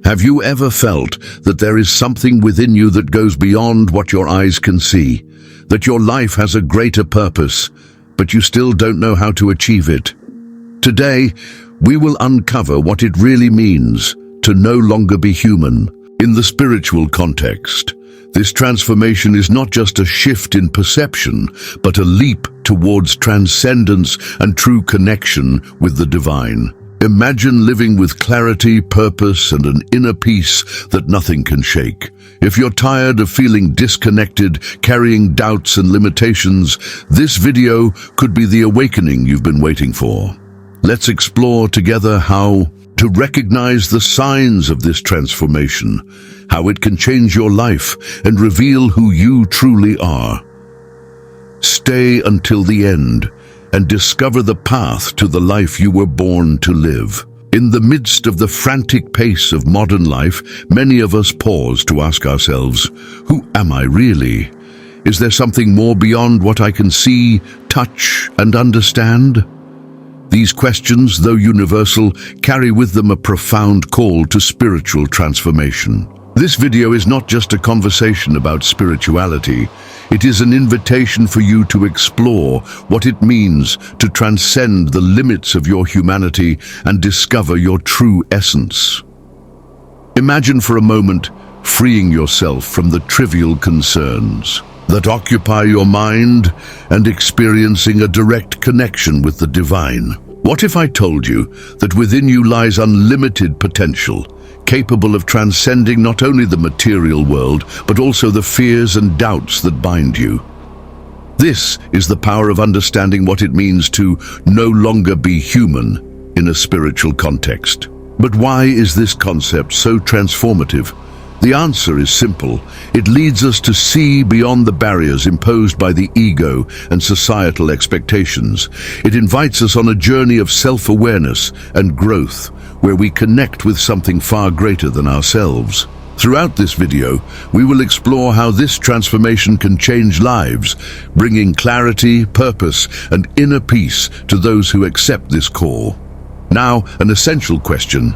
Have you ever felt that there is something within you that goes beyond what your eyes can see? That your life has a greater purpose, but you still don't know how to achieve it? Today, we will uncover what it really means to no longer be human. In the spiritual context, this transformation is not just a shift in perception, but a leap towards transcendence and true connection with the divine. Imagine living with clarity, purpose, and an inner peace that nothing can shake. If you're tired of feeling disconnected, carrying doubts and limitations, this video could be the awakening you've been waiting for. Let's explore together how to recognize the signs of this transformation, how it can change your life and reveal who you truly are. Stay until the end and discover the path to the life you were born to live. In the midst of the frantic pace of modern life, many of us pause to ask ourselves, who am I really? Is there something more beyond what I can see, touch, and understand? These questions, though universal, carry with them a profound call to spiritual transformation. This video is not just a conversation about spirituality. It is an invitation for you to explore what it means to transcend the limits of your humanity and discover your true essence. Imagine for a moment freeing yourself from the trivial concerns that occupy your mind and experiencing a direct connection with the divine. What if I told you that within you lies unlimited potential, capable of transcending not only the material world, but also the fears and doubts that bind you? This is the power of understanding what it means to no longer be human in a spiritual context. But why is this concept so transformative? The answer is simple. It leads us to see beyond the barriers imposed by the ego and societal expectations. It invites us on a journey of self-awareness and growth, where we connect with something far greater than ourselves. Throughout this video, we will explore how this transformation can change lives, bringing clarity, purpose, and inner peace to those who accept this call. Now, an essential question.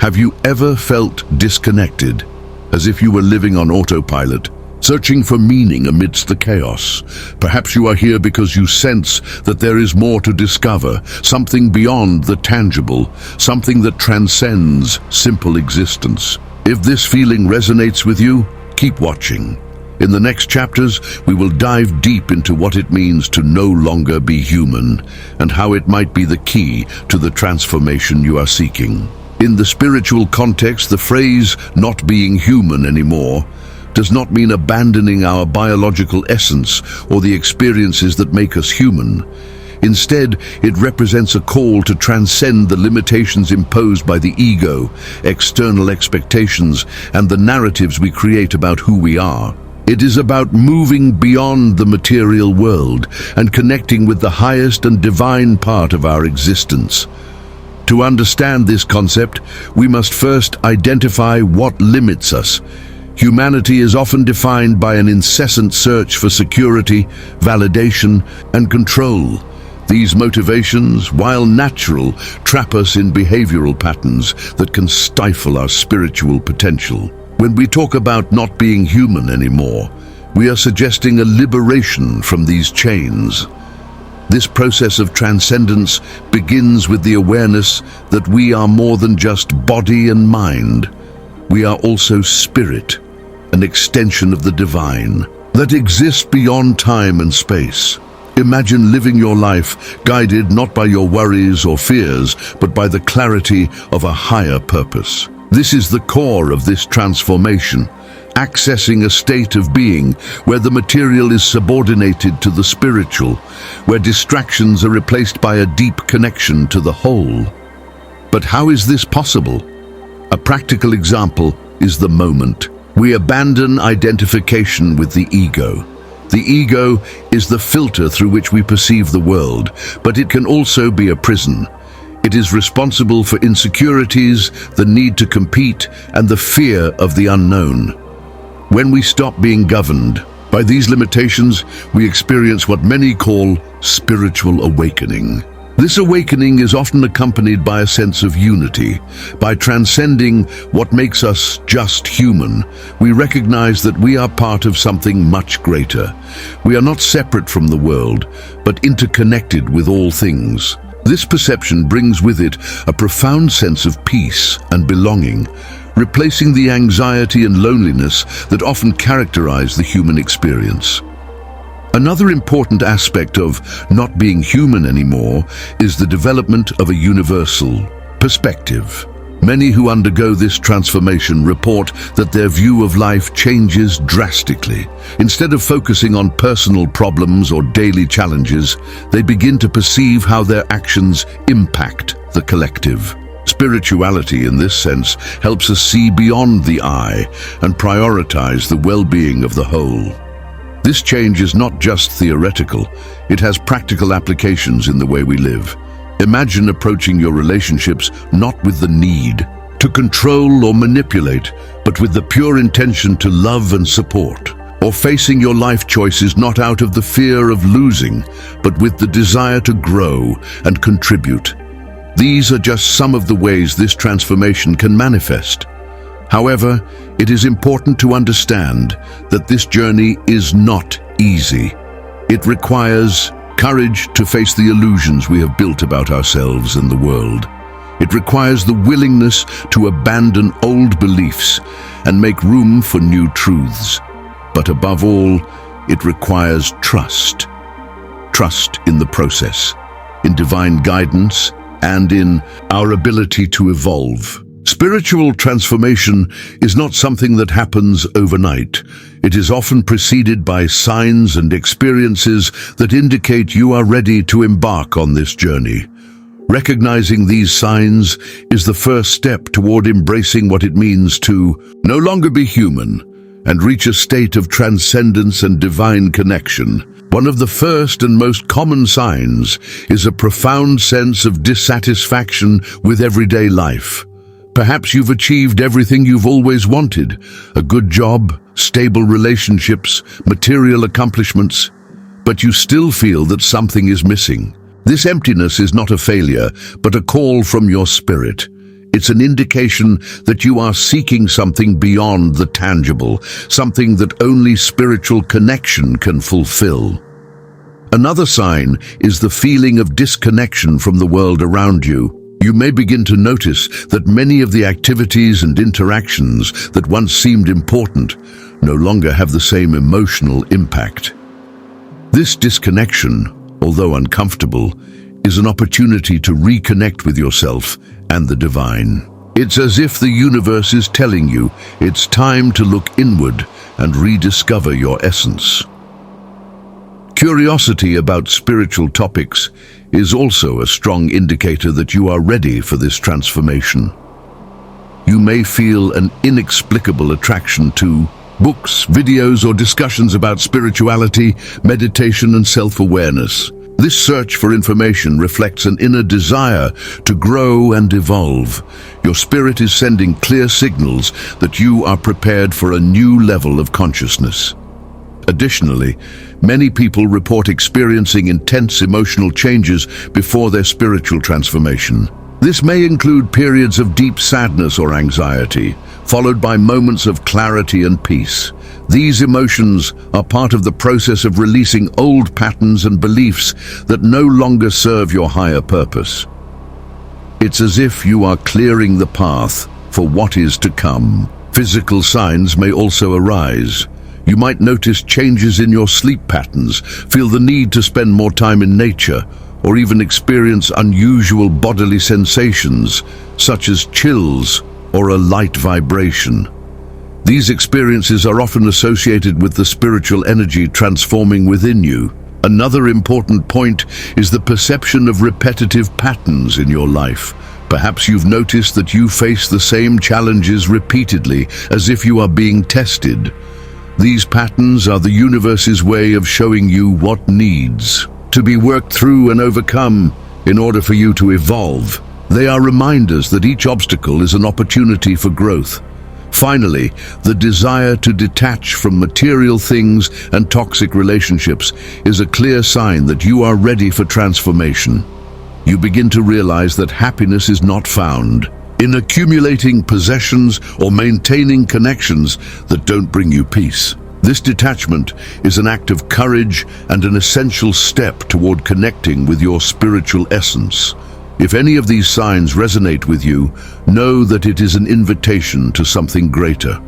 Have you ever felt disconnected, as if you were living on autopilot, searching for meaning amidst the chaos? Perhaps you are here because you sense that there is more to discover, something beyond the tangible, something that transcends simple existence. If this feeling resonates with you, keep watching. In the next chapters, we will dive deep into what it means to no longer be human and how it might be the key to the transformation you are seeking. In the spiritual context, the phrase "not being human anymore" does not mean abandoning our biological essence or the experiences that make us human. Instead, it represents a call to transcend the limitations imposed by the ego, external expectations, and the narratives we create about who we are. It is about moving beyond the material world and connecting with the highest and divine part of our existence. To understand this concept, we must first identify what limits us. Humanity is often defined by an incessant search for security, validation, and control. These motivations, while natural, trap us in behavioral patterns that can stifle our spiritual potential. When we talk about not being human anymore, we are suggesting a liberation from these chains. This process of transcendence begins with the awareness that we are more than just body and mind. We are also spirit, an extension of the divine, that exists beyond time and space. Imagine living your life guided not by your worries or fears, but by the clarity of a higher purpose. This is the core of this transformation, accessing a state of being where the material is subordinated to the spiritual, where distractions are replaced by a deep connection to the whole. But how is this possible? A practical example is the moment. We abandon identification with the ego. The ego is the filter through which we perceive the world, but it can also be a prison. It is responsible for insecurities, the need to compete, and the fear of the unknown. When we stop being governed by these limitations, we experience what many call spiritual awakening. This awakening is often accompanied by a sense of unity. By transcending what makes us just human, we recognize that we are part of something much greater. We are not separate from the world, but interconnected with all things. This perception brings with it a profound sense of peace and belonging, replacing the anxiety and loneliness that often characterize the human experience. Another important aspect of not being human anymore is the development of a universal perspective. Many who undergo this transformation report that their view of life changes drastically. Instead of focusing on personal problems or daily challenges, they begin to perceive how their actions impact the collective. Spirituality, in this sense, helps us see beyond the I and prioritize the well-being of the whole. This change is not just theoretical, it has practical applications in the way we live. Imagine approaching your relationships not with the need to control or manipulate, but with the pure intention to love and support. Or facing your life choices not out of the fear of losing, but with the desire to grow and contribute. These are just some of the ways this transformation can manifest. However, it is important to understand that this journey is not easy. It requires courage to face the illusions we have built about ourselves and the world. It requires the willingness to abandon old beliefs and make room for new truths. But above all, it requires trust. Trust in the process, in divine guidance, and in our ability to evolve. Spiritual transformation is not something that happens overnight. It is often preceded by signs and experiences that indicate you are ready to embark on this journey. Recognizing these signs is the first step toward embracing what it means to no longer be human and reach a state of transcendence and divine connection. One of the first and most common signs is a profound sense of dissatisfaction with everyday life. Perhaps you've achieved everything you've always wanted: a good job, stable relationships, material accomplishments, but you still feel that something is missing. This emptiness is not a failure, but a call from your spirit. It's an indication that you are seeking something beyond the tangible, something that only spiritual connection can fulfill. Another sign is the feeling of disconnection from the world around you. You may begin to notice that many of the activities and interactions that once seemed important no longer have the same emotional impact. This disconnection, although uncomfortable, is an opportunity to reconnect with yourself and the divine. It's as if the universe is telling you it's time to look inward and rediscover your essence. Curiosity about spiritual topics is also a strong indicator that you are ready for this transformation. You may feel an inexplicable attraction to books, videos, or discussions about spirituality, meditation, and self-awareness. This search for information reflects an inner desire to grow and evolve. Your spirit is sending clear signals that you are prepared for a new level of consciousness. Additionally, many people report experiencing intense emotional changes before their spiritual transformation. This may include periods of deep sadness or anxiety, followed by moments of clarity and peace. These emotions are part of the process of releasing old patterns and beliefs that no longer serve your higher purpose. It's as if you are clearing the path for what is to come. Physical signs may also arise. You might notice changes in your sleep patterns, feel the need to spend more time in nature, or even experience unusual bodily sensations, such as chills or a light vibration. These experiences are often associated with the spiritual energy transforming within you. Another important point is the perception of repetitive patterns in your life. Perhaps you've noticed that you face the same challenges repeatedly, as if you are being tested. These patterns are the universe's way of showing you what needs to be worked through and overcome in order for you to evolve. They are reminders that each obstacle is an opportunity for growth. Finally, the desire to detach from material things and toxic relationships is a clear sign that you are ready for transformation. you begin to realize that happiness is not found in accumulating possessions or maintaining connections that don't bring you peace. This detachment is an act of courage and an essential step toward connecting with your spiritual essence. If any of these signs resonate with you, know that it is an invitation to something greater.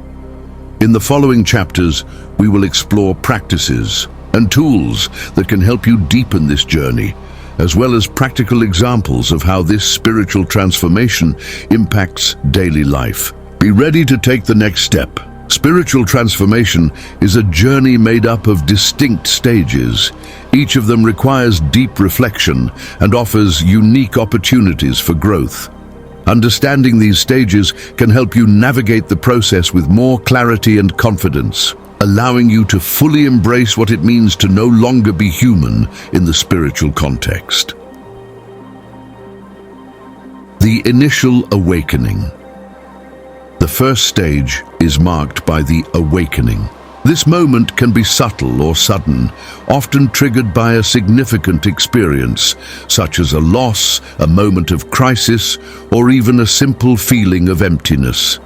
In the following chapters, we will explore practices and tools that can help you deepen this journey, as well as practical examples of how this spiritual transformation impacts daily life. Be ready to take the next step. Spiritual transformation is a journey made up of distinct stages. Each of them requires deep reflection and offers unique opportunities for growth. Understanding these stages can help you navigate the process with more clarity and confidence, allowing you to fully embrace what it means to no longer be human in the spiritual context. The initial awakening. The first stage is marked by the awakening. This moment can be subtle or sudden, often triggered by a significant experience, such as a loss, a moment of crisis, or even a simple feeling of emptiness.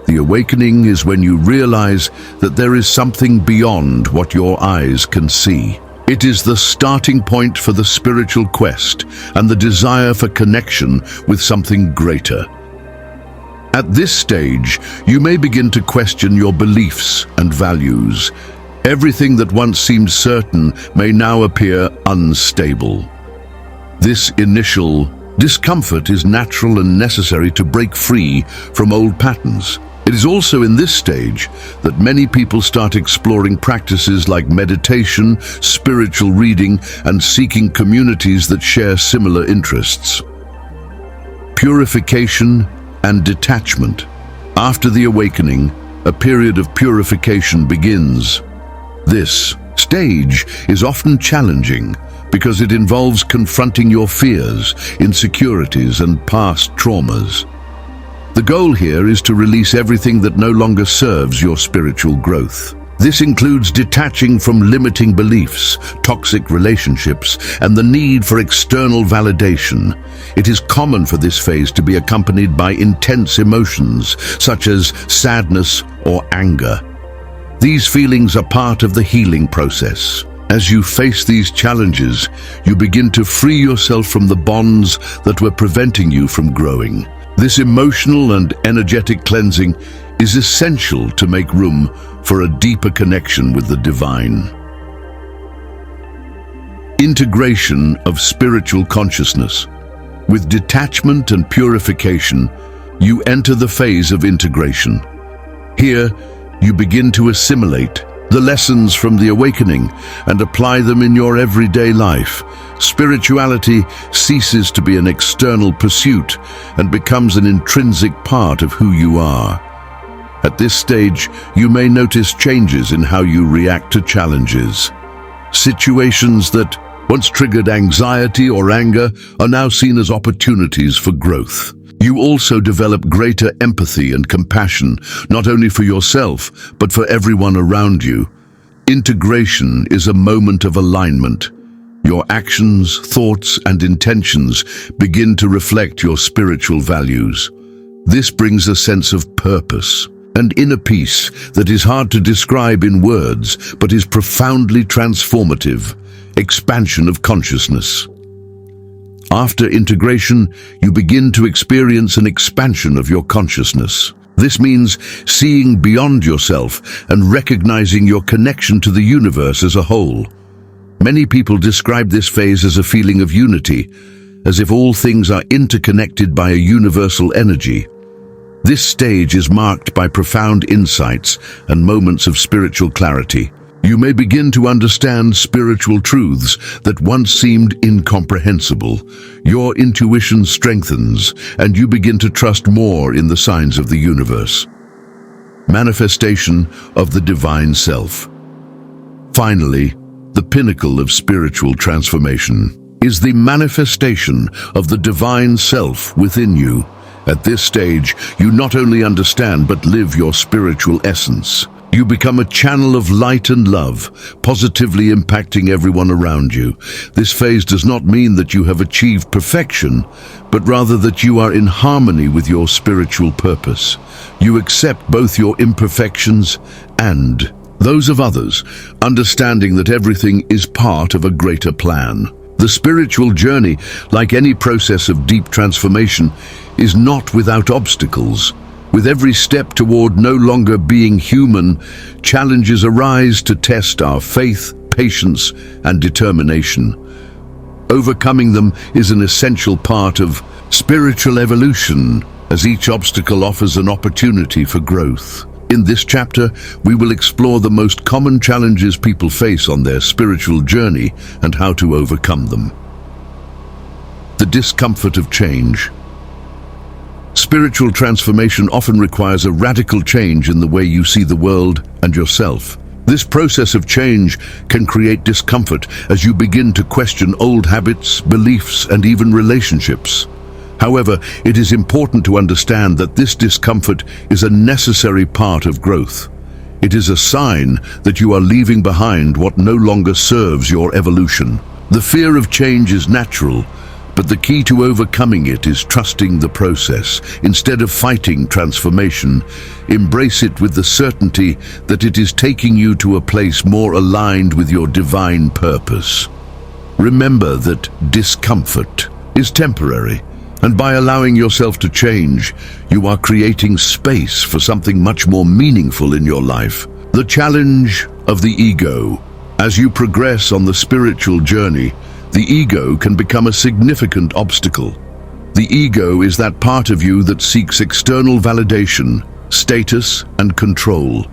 The awakening is when you realize that there is something beyond what your eyes can see. It is the starting point for the spiritual quest and the desire for connection with something greater. At this stage, you may begin to question your beliefs and values. Everything that once seemed certain may now appear unstable. This initial discomfort is natural and necessary to break free from old patterns. It is also in this stage that many people start exploring practices like meditation, spiritual reading, and seeking communities that share similar interests. Purification and detachment. After the awakening, a period of purification begins. This stage is often challenging because it involves confronting your fears, insecurities, and past traumas. The goal here is to release everything that no longer serves your spiritual growth. This includes detaching from limiting beliefs, toxic relationships, and the need for external validation. It is common for this phase to be accompanied by intense emotions, such as sadness or anger. These feelings are part of the healing process. As you face these challenges, you begin to free yourself from the bonds that were preventing you from growing. This emotional and energetic cleansing is essential to make room for a deeper connection with the divine. Integration of spiritual consciousness. With detachment and purification, you enter the phase of integration. Here, you begin to assimilate the lessons from the awakening and apply them in your everyday life. Spirituality ceases to be an external pursuit and becomes an intrinsic part of who you are. At this stage, you may notice changes in how you react to challenges. Situations that once triggered anxiety or anger are now seen as opportunities for growth. You also develop greater empathy and compassion, not only for yourself, but for everyone around you. Integration is a moment of alignment. Your actions, thoughts, and intentions begin to reflect your spiritual values. This brings a sense of purpose and inner peace that is hard to describe in words, but is profoundly transformative. Expansion of consciousness. After integration, you begin to experience an expansion of your consciousness. This means seeing beyond yourself and recognizing your connection to the universe as a whole. Many people describe this phase as a feeling of unity, as if all things are interconnected by a universal energy. This stage is marked by profound insights and moments of spiritual clarity. You may begin to understand spiritual truths that once seemed incomprehensible. Your intuition strengthens, and you begin to trust more in the signs of the universe. Manifestation of the divine self. Finally, the pinnacle of spiritual transformation is the manifestation of the divine self within you. At this stage, you not only understand but live your spiritual essence. You become a channel of light and love, positively impacting everyone around you. This phase does not mean that you have achieved perfection, but rather that you are in harmony with your spiritual purpose. You accept both your imperfections and those of others, understanding that everything is part of a greater plan. The spiritual journey, like any process of deep transformation, is not without obstacles. With every step toward no longer being human, challenges arise to test our faith, patience, and determination. Overcoming them is an essential part of spiritual evolution, as each obstacle offers an opportunity for growth. In this chapter, we will explore the most common challenges people face on their spiritual journey and how to overcome them. The discomfort of change. Spiritual transformation often requires a radical change in the way you see the world and yourself. This process of change can create discomfort as you begin to question old habits, beliefs, and even relationships. However, it is important to understand that this discomfort is a necessary part of growth. It is a sign that you are leaving behind what no longer serves your evolution. The fear of change is natural, but the key to overcoming it is trusting the process. Instead of fighting transformation, embrace it with the certainty that it is taking you to a place more aligned with your divine purpose. Remember that discomfort is temporary, and by allowing yourself to change, you are creating space for something much more meaningful in your life. The challenge of the ego. As you progress on the spiritual journey, the ego can become a significant obstacle. The ego is that part of you that seeks external validation, status, and control.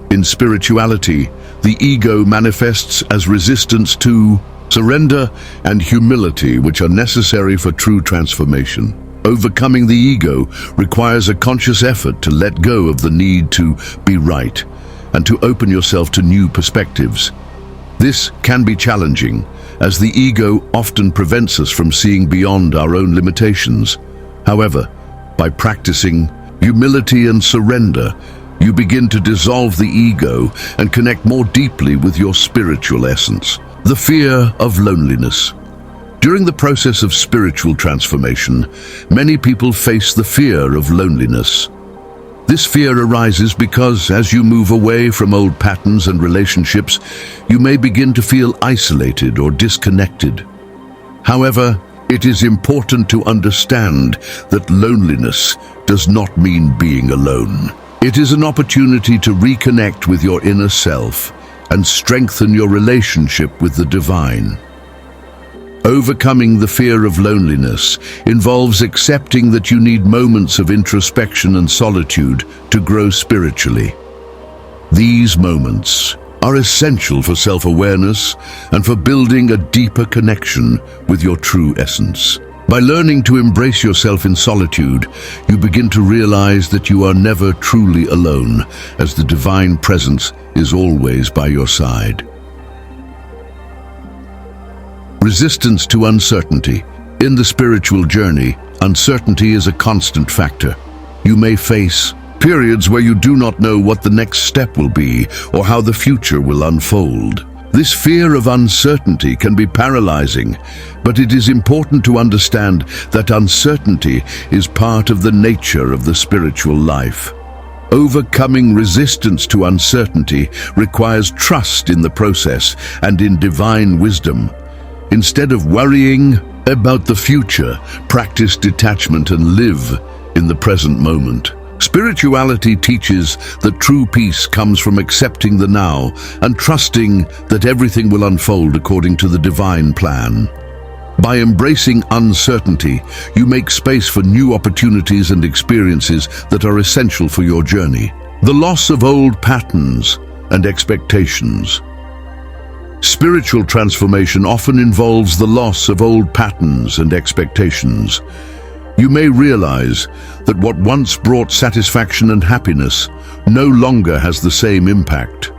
In spirituality, the ego manifests as resistance to surrender and humility, which are necessary for true transformation. Overcoming the ego requires a conscious effort to let go of the need to be right and to open yourself to new perspectives. This can be challenging, as the ego often prevents us from seeing beyond our own limitations. However, by practicing humility and surrender, you begin to dissolve the ego and connect more deeply with your spiritual essence. The fear of loneliness. During the process of spiritual transformation, many people face the fear of loneliness. This fear arises because as you move away from old patterns and relationships, you may begin to feel isolated or disconnected. However, it is important to understand that loneliness does not mean being alone. It is an opportunity to reconnect with your inner self and strengthen your relationship with the divine. Overcoming the fear of loneliness involves accepting that you need moments of introspection and solitude to grow spiritually. These moments are essential for self-awareness and for building a deeper connection with your true essence. By learning to embrace yourself in solitude, you begin to realize that you are never truly alone, as the divine presence is always by your side. Resistance to uncertainty. In the spiritual journey, uncertainty is a constant factor. You may face periods where you do not know what the next step will be or how the future will unfold. This fear of uncertainty can be paralyzing, but it is important to understand that uncertainty is part of the nature of the spiritual life. Overcoming resistance to uncertainty requires trust in the process and in divine wisdom. Instead of worrying about the future, practice detachment and live in the present moment. Spirituality teaches that true peace comes from accepting the now and trusting that everything will unfold according to the divine plan. By embracing uncertainty, you make space for new opportunities and experiences that are essential for your journey. The loss of old patterns and expectations. Spiritual transformation often involves the loss of old patterns and expectations. You may realize that what once brought satisfaction and happiness no longer has the same impact.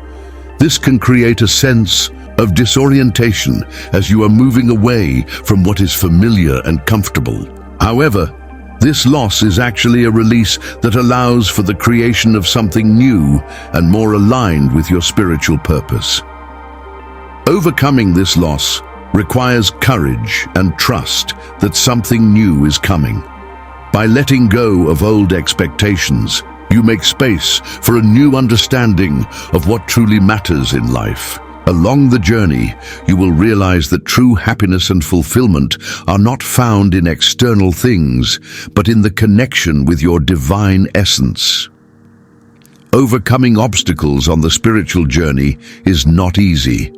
This can create a sense of disorientation as you are moving away from what is familiar and comfortable. However, This loss is actually a release that allows for the creation of something new and more aligned with your spiritual purpose. Overcoming this loss requires courage and trust that something new is coming. By letting go of old expectations, you make space for a new understanding of what truly matters in life. Along the journey, you will realize that true happiness and fulfillment are not found in external things, but in the connection with your divine essence. Overcoming obstacles on the spiritual journey is not easy,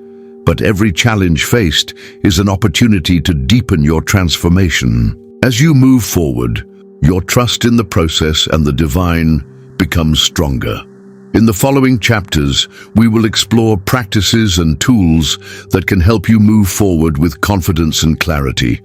but every challenge faced is an opportunity to deepen your transformation. As you move forward, your trust in the process and the divine becomes stronger. In the following chapters, we will explore practices and tools that can help you move forward with confidence and clarity.